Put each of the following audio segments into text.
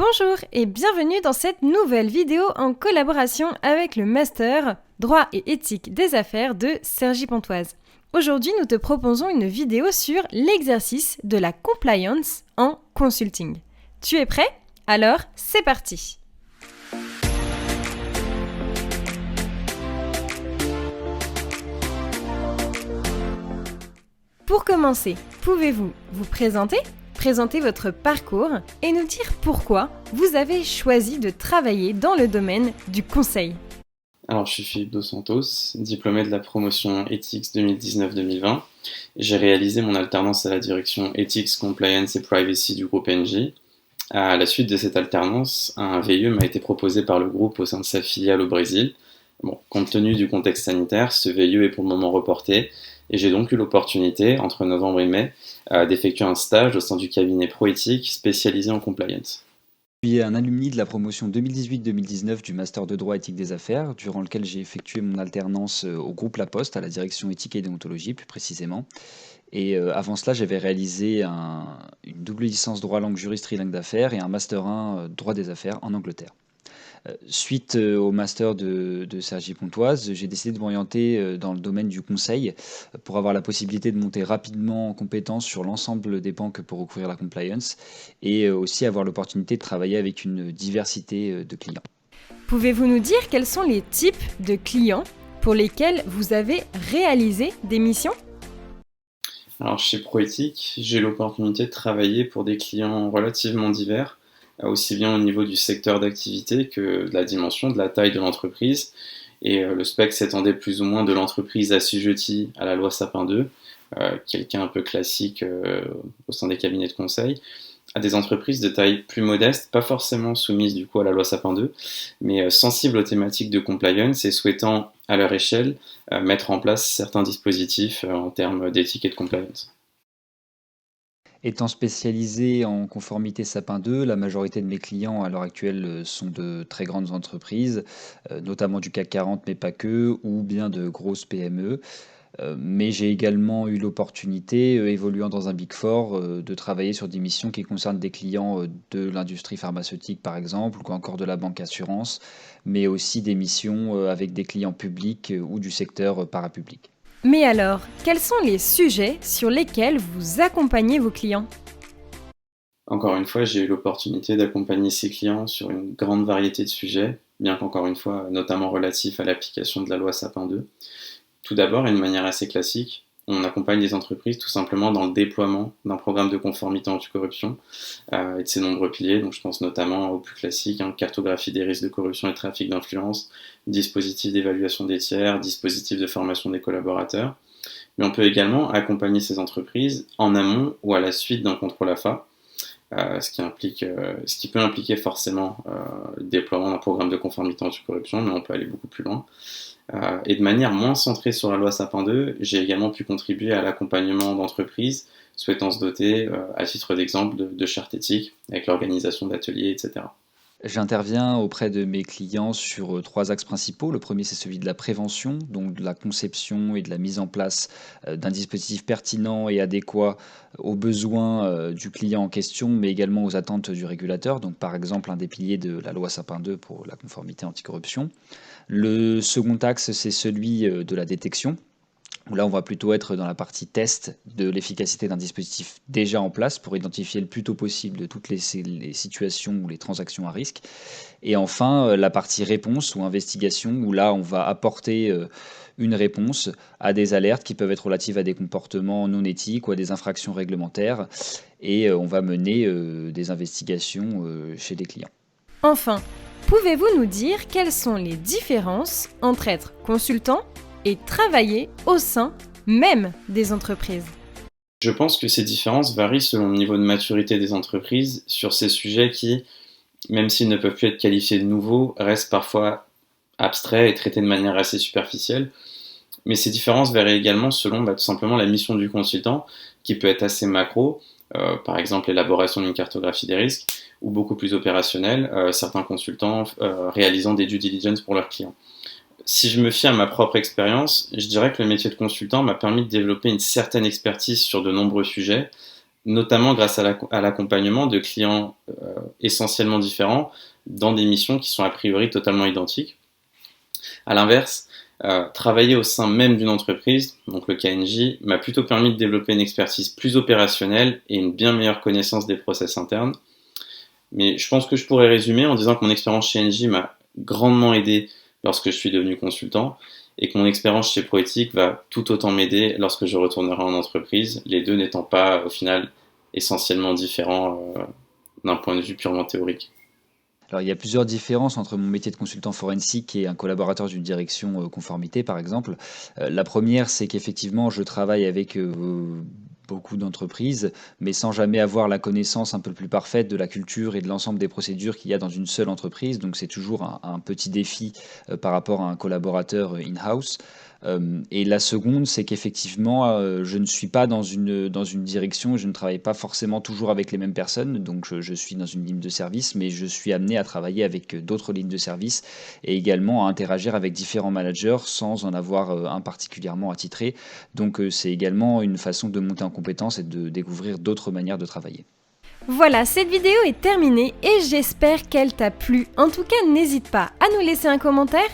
Bonjour et bienvenue dans cette nouvelle vidéo en collaboration avec le Master Droit et éthique des affaires de Cergy Pontoise. Aujourd'hui, nous te proposons une vidéo sur l'exercice de la compliance en consulting. Tu es prêt? Alors, c'est parti! Pour commencer, pouvez-vous vous présenter votre parcours et nous dire pourquoi vous avez choisi de travailler dans le domaine du conseil. Alors, je suis Philippe Dos Santos, diplômé de la promotion Ethics 2019-2020. J'ai réalisé mon alternance à la direction Ethics, Compliance et Privacy du groupe Engie. À la suite de cette alternance, un VIE m'a été proposé par le groupe au sein de sa filiale au Brésil. Compte tenu du contexte sanitaire, ce VIE est pour le moment reporté et j'ai donc eu l'opportunité, entre novembre et mai, d'effectuer un stage au sein du cabinet ProEthic spécialisé en compliance. Je suis un alumni de la promotion 2018-2019 du Master de droit éthique des affaires, durant lequel j'ai effectué mon alternance au groupe La Poste, à la direction éthique et déontologie plus précisément. Et avant cela, j'avais réalisé une double licence droit langue juriste trilingue d'affaires et un Master 1 droit des affaires en Angleterre. Suite au master de Cergy Pontoise, j'ai décidé de m'orienter dans le domaine du conseil pour avoir la possibilité de monter rapidement en compétence sur l'ensemble des banques pour recourir à la compliance et aussi avoir l'opportunité de travailler avec une diversité de clients. Pouvez-vous nous dire quels sont les types de clients pour lesquels vous avez réalisé des missions ? Alors, chez ProEthic, j'ai eu l'opportunité de travailler pour des clients relativement divers, aussi bien au niveau du secteur d'activité que de la dimension, de la taille de l'entreprise. Et le spectre s'étendait plus ou moins de l'entreprise assujettie à la loi Sapin 2, quelqu'un un peu classique au sein des cabinets de conseil, à des entreprises de taille plus modeste, pas forcément soumises du coup à la loi Sapin 2, mais sensibles aux thématiques de compliance et souhaitant, à leur échelle, mettre en place certains dispositifs en termes d'éthique et de compliance. Étant spécialisé en conformité Sapin 2, la majorité de mes clients à l'heure actuelle sont de très grandes entreprises, notamment du CAC 40, mais pas que, ou bien de grosses PME. Mais j'ai également eu l'opportunité, évoluant dans un Big Four, de travailler sur des missions qui concernent des clients de l'industrie pharmaceutique, par exemple, ou encore de la banque assurance, mais aussi des missions avec des clients publics ou du secteur parapublic. Mais alors, quels sont les sujets sur lesquels vous accompagnez vos clients ? Encore une fois, j'ai eu l'opportunité d'accompagner ces clients sur une grande variété de sujets, bien qu'encore une fois, notamment relatifs à l'application de la loi Sapin 2. Tout d'abord, et de manière assez classique, on accompagne les entreprises tout simplement dans le déploiement d'un programme de conformité anticorruption et de ses nombreux piliers. Donc, je pense notamment au plus classique, cartographie des risques de corruption et trafic d'influence, dispositif d'évaluation des tiers, dispositif de formation des collaborateurs. Mais on peut également accompagner ces entreprises en amont ou à la suite d'un contrôle AFA, ce qui peut impliquer forcément le déploiement d'un programme de conformité anticorruption, mais on peut aller beaucoup plus loin. Et de manière moins centrée sur la loi Sapin 2, j'ai également pu contribuer à l'accompagnement d'entreprises souhaitant se doter, à titre d'exemple, de chartes éthiques, avec l'organisation d'ateliers, etc. J'interviens auprès de mes clients sur 3 axes principaux. Le premier, c'est celui de la prévention, donc de la conception et de la mise en place d'un dispositif pertinent et adéquat aux besoins du client en question, mais également aux attentes du régulateur. Donc, par exemple, un des piliers de la loi Sapin 2 pour la conformité anticorruption. Le second axe, c'est celui de la détection, où là, on va plutôt être dans la partie test de l'efficacité d'un dispositif déjà en place pour identifier le plus tôt possible de toutes les situations ou les transactions à risque. Et enfin, la partie réponse ou investigation, où là, on va apporter une réponse à des alertes qui peuvent être relatives à des comportements non éthiques ou à des infractions réglementaires. Et on va mener des investigations chez des clients. Enfin, pouvez-vous nous dire quelles sont les différences entre être consultant et travailler au sein même des entreprises ? Je pense que ces différences varient selon le niveau de maturité des entreprises sur ces sujets qui, même s'ils ne peuvent plus être qualifiés de nouveaux, restent parfois abstraits et traités de manière assez superficielle. Mais ces différences varient également selon tout simplement la mission du consultant, qui peut être assez macro, par exemple l'élaboration d'une cartographie des risques, ou beaucoup plus opérationnelle, certains consultants réalisant des due diligence pour leurs clients. Si je me fie à ma propre expérience, je dirais que le métier de consultant m'a permis de développer une certaine expertise sur de nombreux sujets, notamment grâce à l'accompagnement de clients essentiellement différents dans des missions qui sont a priori totalement identiques. À l'inverse, travailler au sein même d'une entreprise, donc le KNJ, m'a plutôt permis de développer une expertise plus opérationnelle et une bien meilleure connaissance des process internes. Mais je pense que je pourrais résumer en disant que mon expérience chez NJ m'a grandement aidé lorsque je suis devenu consultant et que mon expérience chez Proéthique va tout autant m'aider lorsque je retournerai en entreprise, les deux n'étant pas au final essentiellement différents d'un point de vue purement théorique. Alors, il y a plusieurs différences entre mon métier de consultant forensique et un collaborateur d'une direction conformité, par exemple. La première, c'est qu'effectivement, je travaille avec beaucoup d'entreprises, mais sans jamais avoir la connaissance un peu plus parfaite de la culture et de l'ensemble des procédures qu'il y a dans une seule entreprise. Donc, c'est toujours un petit défi par rapport à un collaborateur in-house. Et la seconde, c'est qu'effectivement, je ne suis pas dans une direction, je ne travaille pas forcément toujours avec les mêmes personnes, donc je suis dans une ligne de service, mais je suis amené à travailler avec d'autres lignes de service et également à interagir avec différents managers sans en avoir un particulièrement attitré. Donc c'est également une façon de monter en compétence et de découvrir d'autres manières de travailler. Voilà, cette vidéo est terminée et j'espère qu'elle t'a plu. En tout cas, n'hésite pas à nous laisser un commentaire,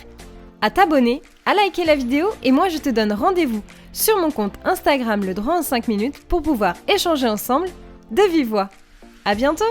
à t'abonner, à liker la vidéo et moi je te donne rendez-vous sur mon compte Instagram Le Droit en 5 minutes pour pouvoir échanger ensemble de vive voix. À bientôt!